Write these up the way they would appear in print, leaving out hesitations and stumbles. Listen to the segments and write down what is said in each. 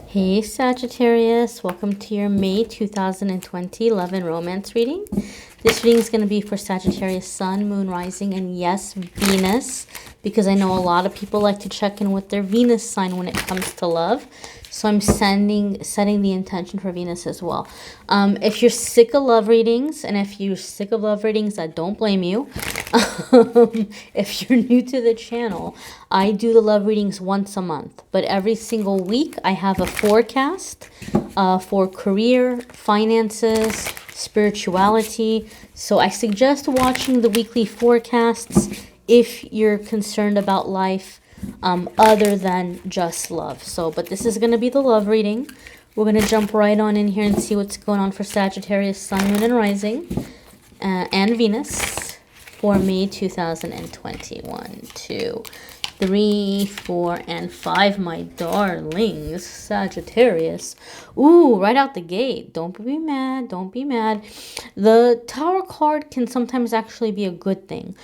Hey Sagittarius, welcome to your May 2020 love and romance reading. This reading is going to be for Sagittarius Sun, Moon, Rising, and yes, Venus, because I know a lot of people like to check in with their Venus sign when it comes to love. So I'm setting the intention for Venus as well. If you're sick of love readings, and if you're sick of love readings, I don't blame you. If you're new to the channel, I do the love readings once a month, but every single week I have a forecast for career, finances, spirituality. So I suggest watching the weekly forecasts if you're concerned about life other than just love. So, but this is going to be the love reading. We're going to jump right on in here and see what's going on for Sagittarius, Sun, Moon, and Rising, and Venus for May 2020. 1, 2, 3, 4, and 5, my darlings. Sagittarius. Ooh, right out the gate. Don't be mad. Don't be mad. The Tower card can sometimes actually be a good thing.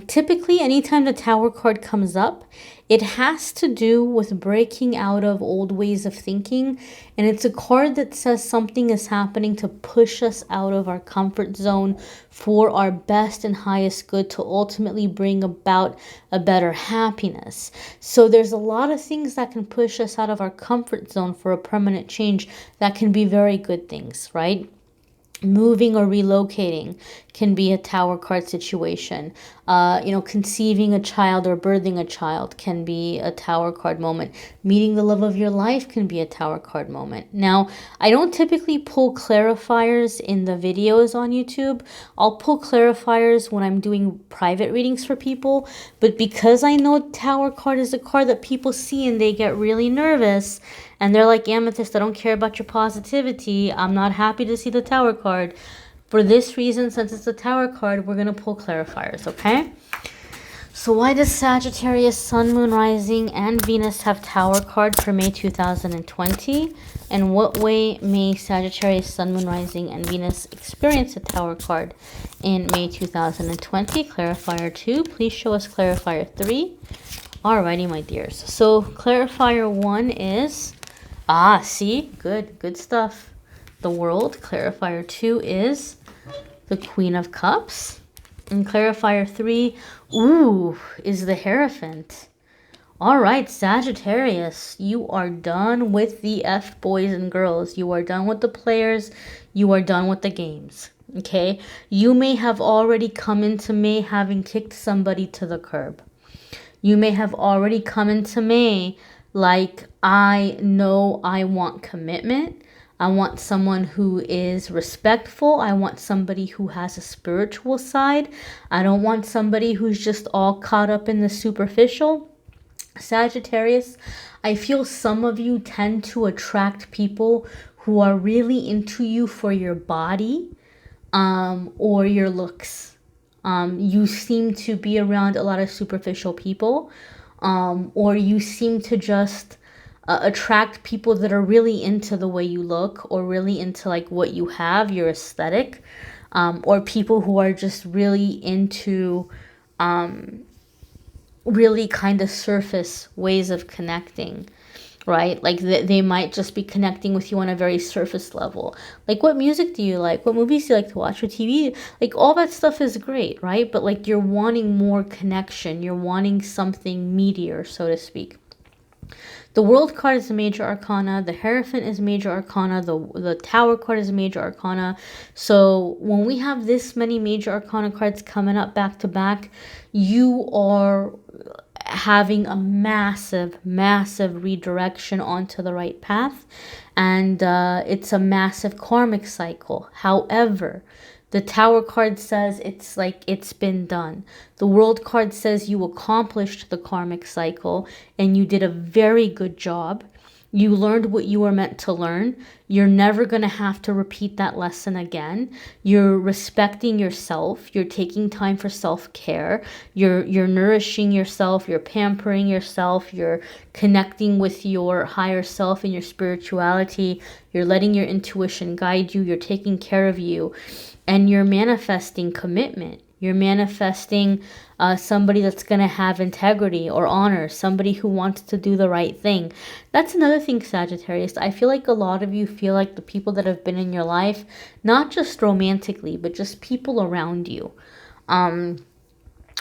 Typically, anytime the Tower card comes up, it has to do with breaking out of old ways of thinking. And it's a card that says something is happening to push us out of our comfort zone for our best and highest good, to ultimately bring about a better happiness. So there's a lot of things that can push us out of our comfort zone for a permanent change that can be very good things, right? Moving or relocating can be a Tower card situation. Conceiving a child or birthing a child can be a Tower card moment. Meeting the love of your life can be a Tower card moment. Now, I don't typically pull clarifiers in the videos on YouTube. I'll pull clarifiers when I'm doing private readings for people. But because I know Tower card is a card that people see and they get really nervous, and they're like, Amethyst, I don't care about your positivity. I'm not happy to see the Tower card. For this reason, since it's a Tower card, we're going to pull clarifiers, okay? So why does Sagittarius, Sun, Moon, Rising, and Venus have Tower card for May 2020? And what way may Sagittarius, Sun, Moon, Rising, and Venus experience a Tower card in May 2020? Clarifier 2. Please show us clarifier 3. Alrighty, my dears. So clarifier 1 is... see? Good stuff. The World. Clarifier 2 is the Queen of Cups. And clarifier 3, is the Hierophant. All right, Sagittarius, you are done with the F boys and girls. You are done with the players. You are done with the games. Okay? You may have already come into May having kicked somebody to the curb. You may have already come into May like, I know I want commitment. I want someone who is respectful. I want somebody who has a spiritual side. I don't want somebody who's just all caught up in the superficial. Sagittarius, I feel some of you tend to attract people who are really into you for your body or your looks. You seem to be around a lot of superficial people, or you seem to just attract people that are really into the way you look, or really into like what you have, your aesthetic, or people who are just really into really kind of surface ways of connecting, right? Like they might just be connecting with you on a very surface level. Like, what music do you like? What movies do you like to watch? What TV? Like, all that stuff is great, right? But like, you're wanting more connection. You're wanting something meatier, so to speak. The World card is a major arcana. The Hierophant is major arcana. The Tower card is a major arcana. So when we have this many major arcana cards coming up back to back, you are having a massive redirection onto the right path. And it's a massive karmic cycle. However, the Tower card says it's like it's been done. The World card says you accomplished the karmic cycle and you did a very good job. You learned what you were meant to learn. You're never going to have to repeat that lesson again. You're respecting yourself. You're taking time for self-care. You're nourishing yourself. You're pampering yourself. You're connecting with your higher self and your spirituality. You're letting your intuition guide you. You're taking care of you. And you're manifesting commitment. You're manifesting somebody that's going to have integrity or honor, somebody who wants to do the right thing. That's another thing, Sagittarius. I feel like a lot of you feel like the people that have been in your life, not just romantically, but just people around you.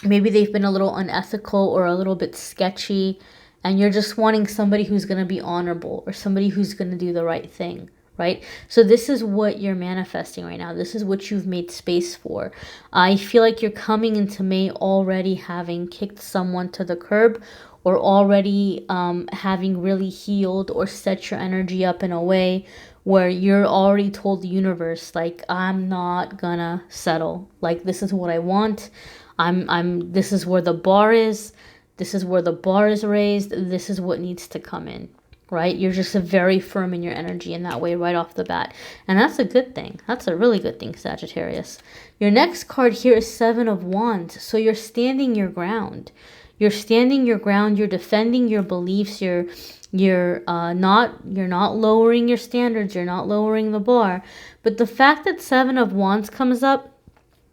Maybe they've been a little unethical or a little bit sketchy, and you're just wanting somebody who's going to be honorable or somebody who's going to do the right thing. Right? So this is what you're manifesting right now. This is what you've made space for. I feel like you're coming into May already having kicked someone to the curb, or already having really healed or set your energy up in a way where you're already told the universe, like, I'm not gonna settle. Like, this is what I want. This is where the bar is. This is where the bar is raised. This is what needs to come in. Right? You're just very firm in your energy in that way right off the bat. And that's a good thing. That's a really good thing, Sagittarius. Your next card here is Seven of Wands. So you're standing your ground. You're standing your ground. You're defending your beliefs. You're not lowering your standards. You're not lowering the bar. But the fact that Seven of Wands comes up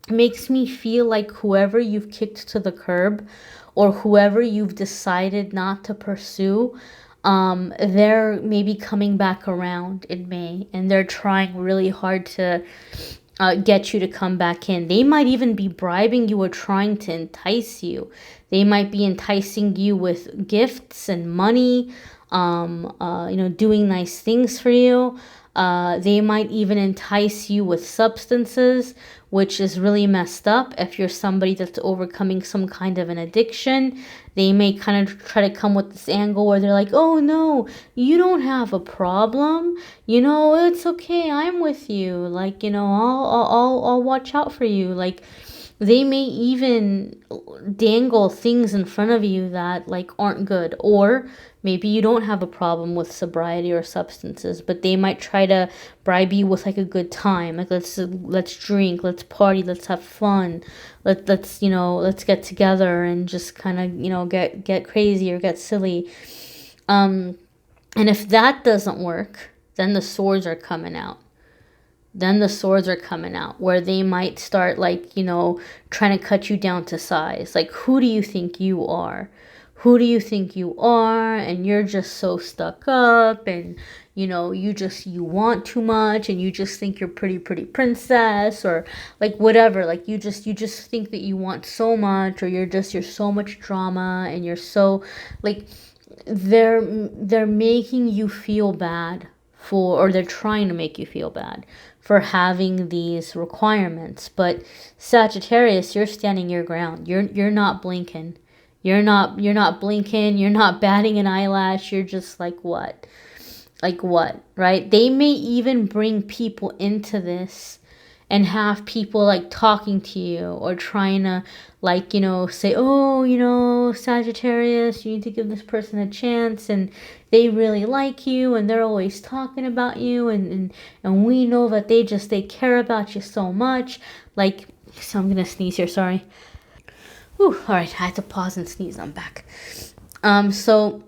makes me feel like whoever you've kicked to the curb, or whoever you've decided not to pursue, they're maybe coming back around in May, and they're trying really hard to get you to come back in. They might even be bribing you or trying to entice you. They might be enticing you with gifts and money, doing nice things for you. They might even entice you with substances, which is really messed up. If you're somebody that's overcoming some kind of an addiction, they may kind of try to come with this angle where they're like, oh no, you don't have a problem. It's okay. I'm with you. Like, I'll watch out for you. Like, they may even dangle things in front of you that like aren't good. Or maybe you don't have a problem with sobriety or substances, but they might try to bribe you with like a good time. Like, let's drink, let's party, let's have fun. Let's get together and just kind of, get crazy or get silly. And if that doesn't work, then the swords are coming out. Where they might start trying to cut you down to size. Like, who do you think you are? And you're just so stuck up, and you want too much, and you just think you're pretty princess, or like whatever. Like, you just think that you want so much, or you're so much drama, and you're so like, they're making you feel bad or they're trying to make you feel bad for having these requirements. But Sagittarius, you're standing your ground. You're not blinking. You're not blinking. You're not batting an eyelash. You're just like, what? Like what, right? They may even bring people into this and have people like talking to you or trying to say, oh, Sagittarius, you need to give this person a chance, and they really like you, and they're always talking about you, and we know that they care about you so much. Like, so I'm gonna sneeze here, sorry. Whew, all right, I had to pause and sneeze. I'm back. So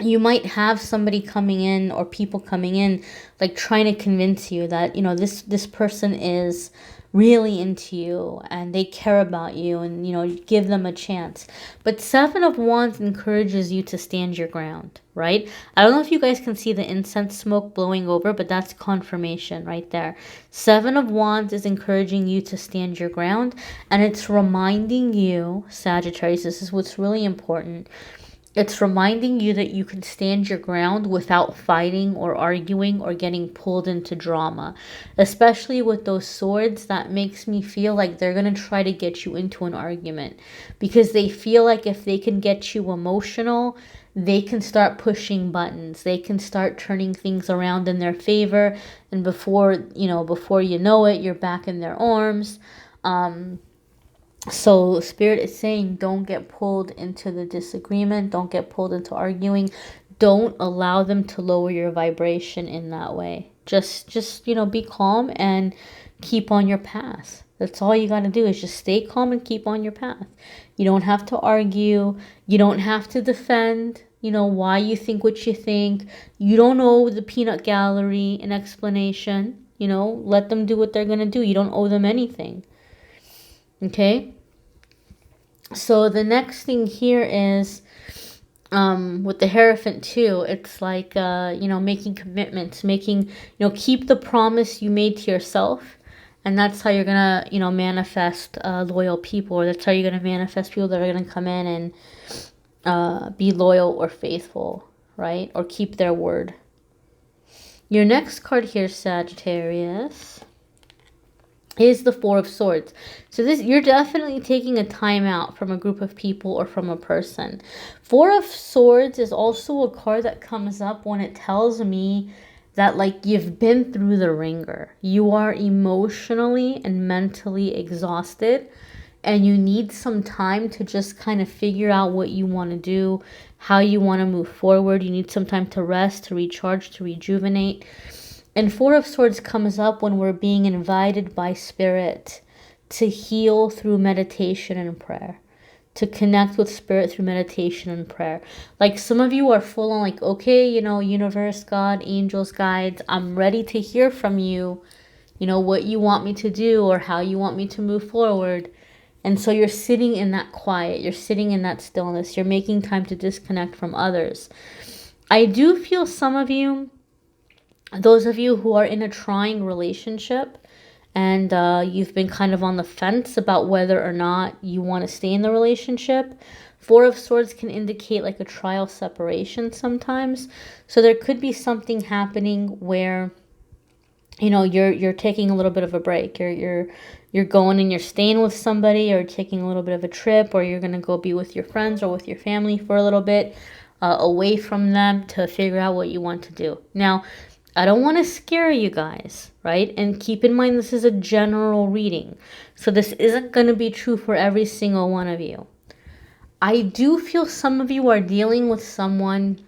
you might have somebody coming in or people coming in like trying to convince you that this person is really into you and they care about you, and give them a chance. But Seven of Wands encourages you to stand your ground, right? I don't know if you guys can see the incense smoke blowing over, but that's confirmation right there. Seven of Wands is encouraging you to stand your ground, and it's reminding you, Sagittarius, this is what's really important. It's reminding you that you can stand your ground without fighting or arguing or getting pulled into drama. Especially with those swords, that makes me feel like they're going to try to get you into an argument. Because they feel like if they can get you emotional, they can start pushing buttons. They can start turning things around in their favor. And before you know it, you're back in their arms. So Spirit is saying, don't get pulled into the disagreement. Don't get pulled into arguing. Don't allow them to lower your vibration in that way. Just be calm and keep on your path. That's all you got to do, is just stay calm and keep on your path. You don't have to argue. You don't have to defend, why you think what you think. You don't owe the peanut gallery an explanation. Let them do what they're going to do. You don't owe them anything. Okay. So the next thing here is, with the Hierophant too, it's like, you know, making commitments, making, you know, keep the promise you made to yourself. And that's how you're going to, you know, manifest loyal people. Or that's how you're going to manifest people that are going to come in and be loyal or faithful, right? Or keep their word. Your next card here, Sagittarius, is the Four of Swords. So this, you're definitely taking a time out from a group of people or from a person. Four of Swords is also a card that comes up when it tells me that, like, you've been through the ringer. You are emotionally and mentally exhausted, and you need some time to just kind of figure out what you want to do, how you want to move forward. You need some time to rest, to recharge, to rejuvenate. And Four of Swords comes up when we're being invited by Spirit to heal through meditation and prayer, to connect with Spirit through meditation and prayer. Like, some of you are full on like, okay, you know, universe, God, angels, guides, I'm ready to hear from you, you know, what you want me to do or how you want me to move forward. And so you're sitting in that quiet, you're sitting in that stillness, you're making time to disconnect from others. I do feel some of you, those of you who are in a trying relationship and you've been kind of on the fence about whether or not you want to stay in the relationship, Four of Swords can indicate like a trial separation sometimes. So there could be something happening where, you know, you're taking a little bit of a break. You're going and you're staying with somebody, or taking a little bit of a trip, or you're going to go be with your friends or with your family for a little bit, away from them, to figure out what you want to do. Now, I don't want to scare you guys, right? And keep in mind, this is a general reading. So this isn't going to be true for every single one of you. I do feel some of you are dealing with someone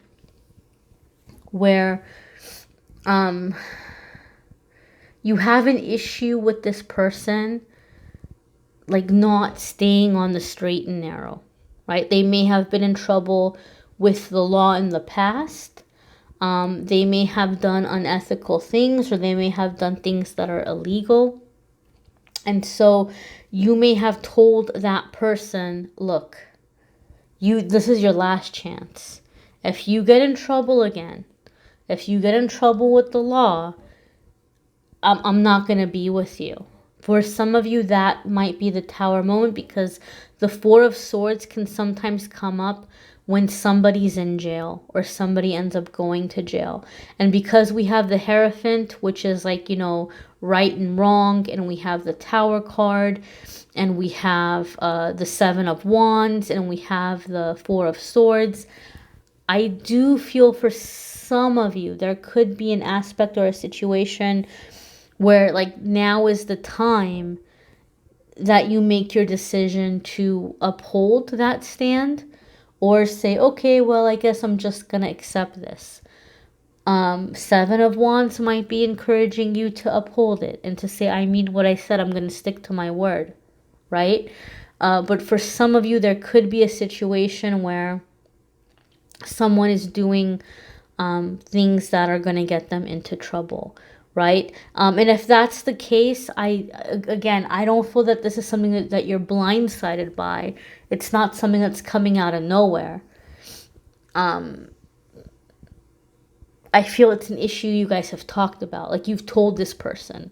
where you have an issue with this person, like not staying on the straight and narrow, right? They may have been in trouble with the law in the past. They may have done unethical things, or they may have done things that are illegal. And so you may have told that person, look, this is your last chance. If you get in trouble again, if you get in trouble with the law, I'm not going to be with you. For some of you, that might be the Tower moment, because the Four of Swords can sometimes come up when somebody's in jail or somebody ends up going to jail. And because we have the Hierophant, which is like, you know, right and wrong, and we have the Tower card, and we have the Seven of Wands, and we have the Four of Swords, I do feel for some of you, there could be an aspect or a situation where, like, now is the time that you make your decision to uphold that stand, or say, okay, well, I guess I'm just going to accept this. Seven of Wands might be encouraging you to uphold it and to say, I mean what I said, I'm going to stick to my word, right? But for some of you, there could be a situation where someone is doing things that are going to get them into trouble, right? And if that's the case, I don't feel that this is something that you're blindsided by. It's not something that's coming out of nowhere. I feel it's an issue you guys have talked about. Like, you've told this person,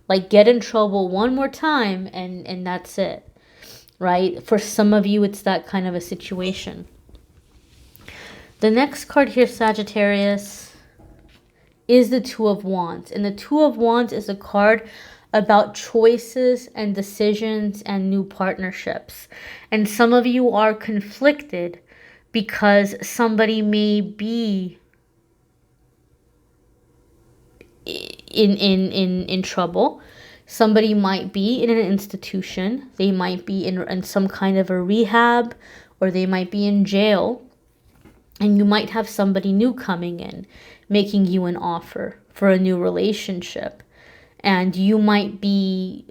like, get in trouble one more time and that's it, right? For some of you, it's that kind of a situation. The next card here, Sagittarius, is the Two of Wands. And the Two of Wands is a card about choices and decisions and new partnerships. And some of you are conflicted because somebody may be in trouble. Somebody might be in an institution. They might be in some kind of a rehab, or they might be in jail. And you might have somebody new coming in, making you an offer for a new relationship. And you might be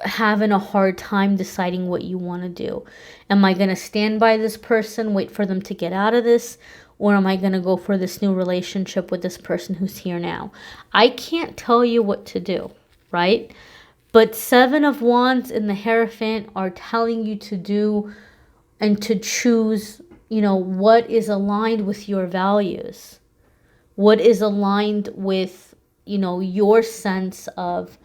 having a hard time deciding what you want to do. Am I going to stand by this person, wait for them to get out of this? Or am I going to go for this new relationship with this person who's here now? I can't tell you what to do, right? But Seven of Wands and the Hierophant are telling you to do and to choose, you know, what is aligned with your values, what is aligned with, you know, your sense of,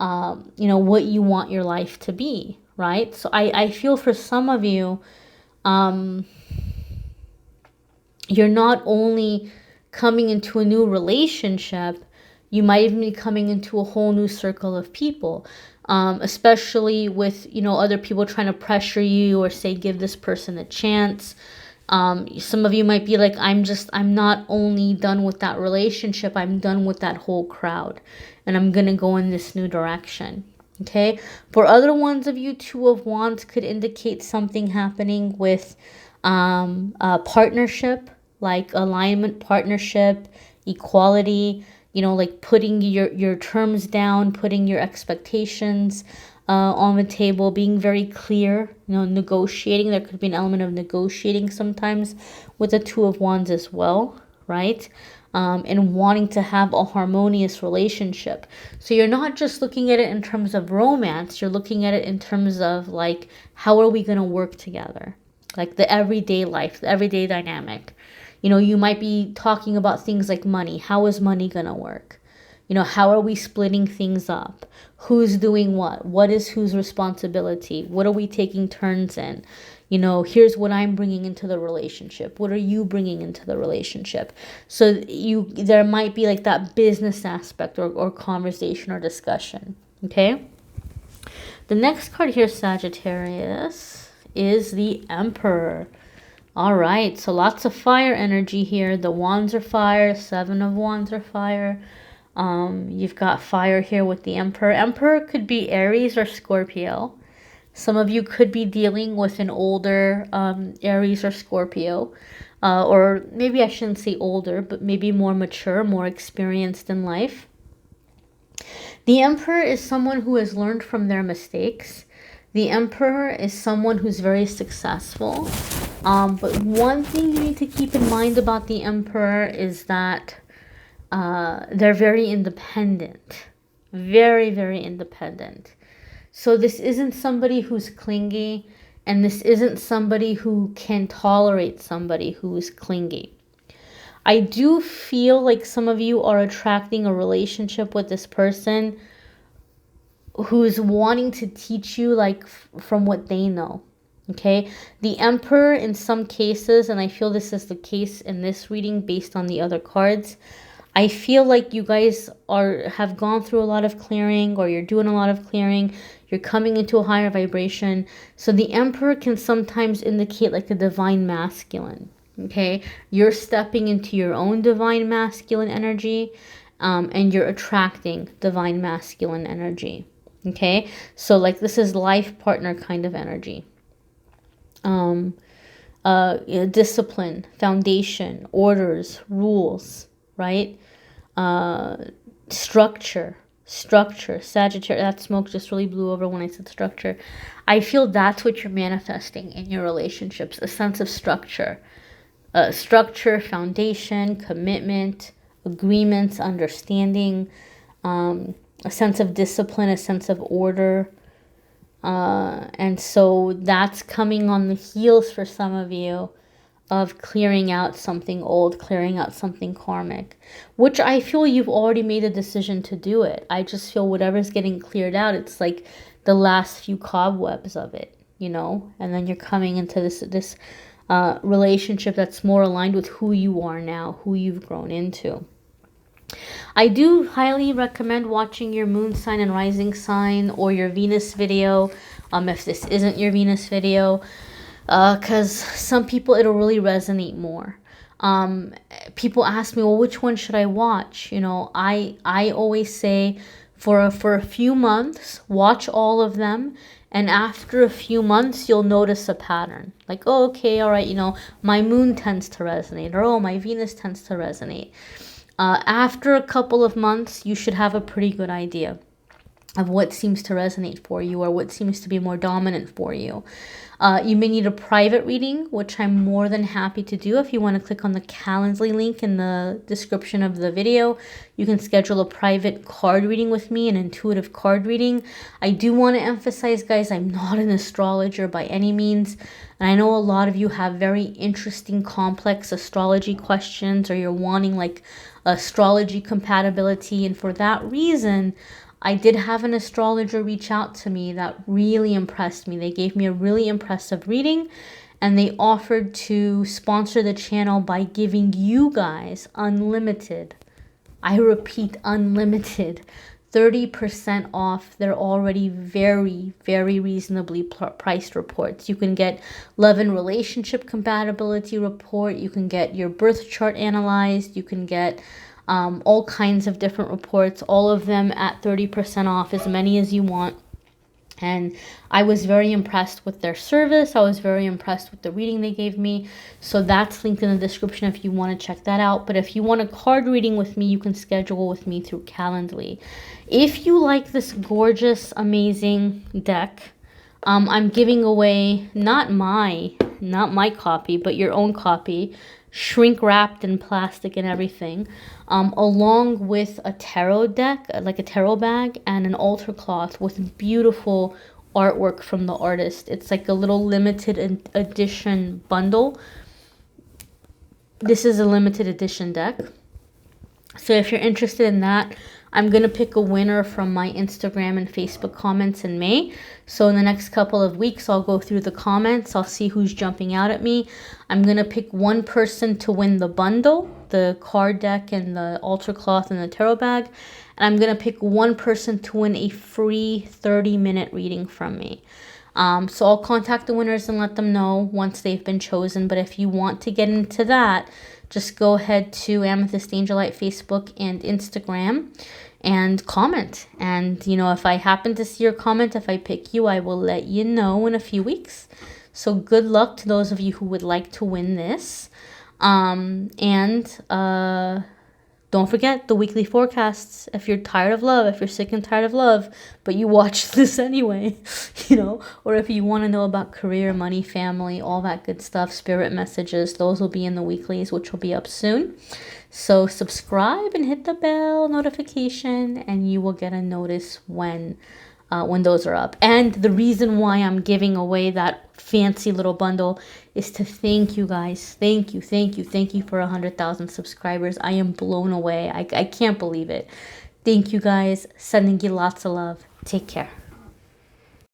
you know, what you want your life to be, right? So I feel for some of you, you're not only coming into a new relationship, you might even be coming into a whole new circle of people, especially with, you know, other people trying to pressure you or say, give this person a chance. Some of you might be like, I'm not only done with that relationship, I'm done with that whole crowd, and I'm going to go in this new direction. Okay. For other ones of you, Two of Wands could indicate something happening with a partnership, like alignment, partnership, equality, you know, like putting your terms down, putting your expectations on the table, being very clear, you know, negotiating. There could be an element of negotiating sometimes with the Two of Wands as well, right? And wanting to have a harmonious relationship. So you're not just looking at it in terms of romance, you're looking at it in terms of like, how are we going to work together? Like the everyday life, the everyday dynamic. You know, you might be talking about things like money. How is money going to work? You know, how are we splitting things up? Who's doing what? What is whose responsibility? What are we taking turns in? You know, here's what I'm bringing into the relationship. What are you bringing into the relationship? So there might be like that business aspect or conversation or discussion. Okay. The next card here, Sagittarius, is the Emperor. All right. So lots of fire energy here. The Wands are fire. Seven of Wands are fire. You've got fire here with the Emperor. Emperor could be Aries or Scorpio. Some of you could be dealing with an older Aries or Scorpio, or maybe I shouldn't say older, but maybe more mature, more experienced in life. The Emperor is someone who has learned from their mistakes. The Emperor is someone who's very successful. But one thing you need to keep in mind about the Emperor is that they're very independent. Very, very independent. So this isn't somebody who's clingy, and this isn't somebody who can tolerate somebody who's clingy. I do feel like some of you are attracting a relationship with this person who's wanting to teach you like from what they know. Okay, the Emperor in some cases, and I feel this is the case in this reading based on the other cards, I feel like you guys have gone through a lot of clearing, or you're doing a lot of clearing. You're coming into a higher vibration. So the Emperor can sometimes indicate like a divine masculine. Okay, you're stepping into your own divine masculine energy, and you're attracting divine masculine energy. Okay, so like this is life partner kind of energy. Discipline, foundation, orders, rules, right? Structure, Sagittarius. That smoke just really blew over when I said structure. I feel that's what you're manifesting in your relationships, a sense of structure. Structure, foundation, commitment, agreements, understanding, a sense of discipline, a sense of order. And so that's coming on the heels for some of you of clearing out something old, clearing out something karmic, which I feel you've already made a decision to do it. I just feel whatever's getting cleared out, it's like the last few cobwebs of it, you know, and then you're coming into this relationship that's more aligned with who you are now, who you've grown into. I do highly recommend watching your moon sign and rising sign or your Venus video, if this isn't your Venus video, because some people it'll really resonate more. People ask me, well, which one should I watch? You know, I always say for a few months, watch all of them. And after a few months, you'll notice a pattern. Like, oh, okay, all right, you know, my moon tends to resonate, or oh, my Venus tends to resonate. After a couple of months, you should have a pretty good idea. of what seems to resonate for you or what seems to be more dominant for you. You may need a private reading, which I'm more than happy to do. If you want to click on the Calendly link in the description of the video, you can schedule a private card reading with me, an intuitive card reading. I do want to emphasize, guys, I'm not an astrologer by any means. And I know a lot of you have very interesting, complex astrology questions, or you're wanting like astrology compatibility. And for that reason, I did have an astrologer reach out to me that really impressed me. They gave me a really impressive reading, and they offered to sponsor the channel by giving you guys unlimited, I repeat, unlimited 30% off their already very, very reasonably priced reports. You can get love and relationship compatibility report. You can get your birth chart analyzed. You can get all kinds of different reports, all of them at 30% off, as many as you want. And I was very impressed with their service. I was very impressed with the reading they gave me. So that's linked in the description if you want to check that out. But if you want a card reading with me, you can schedule with me through Calendly. If you like this gorgeous, amazing deck, I'm giving away not my copy, but your own copy, shrink wrapped in plastic and everything, along with a tarot deck, like a tarot bag, and an altar cloth with beautiful artwork from the artist. It's like a little limited edition bundle. This is a limited edition deck. So if you're interested in that, I'm going to pick a winner from my Instagram and Facebook comments in May. So in the next couple of weeks, I'll go through the comments. I'll see who's jumping out at me. I'm going to pick one person to win the bundle, the card deck and the altar cloth and the tarot bag. And I'm going to pick one person to win a free 30-minute reading from me. So I'll contact the winners and let them know once they've been chosen. But if you want to get into that, just go ahead to Amethyst Angellight Facebook and Instagram and comment. And, you know, if I happen to see your comment, if I pick you, I will let you know in a few weeks. So good luck to those of you who would like to win this. Don't forget the weekly forecasts. If you're tired of love, if you're sick and tired of love, but you watch this anyway, you know, or if you want to know about career, money, family, all that good stuff, spirit messages, those will be in the weeklies, which will be up soon. So subscribe and hit the bell notification, and you will get a notice when those are up. And the reason why I'm giving away that fancy little bundle is to thank you guys. Thank you for 100,000 subscribers. I am blown away. I can't believe it. Thank you guys. Sending you lots of love. Take care.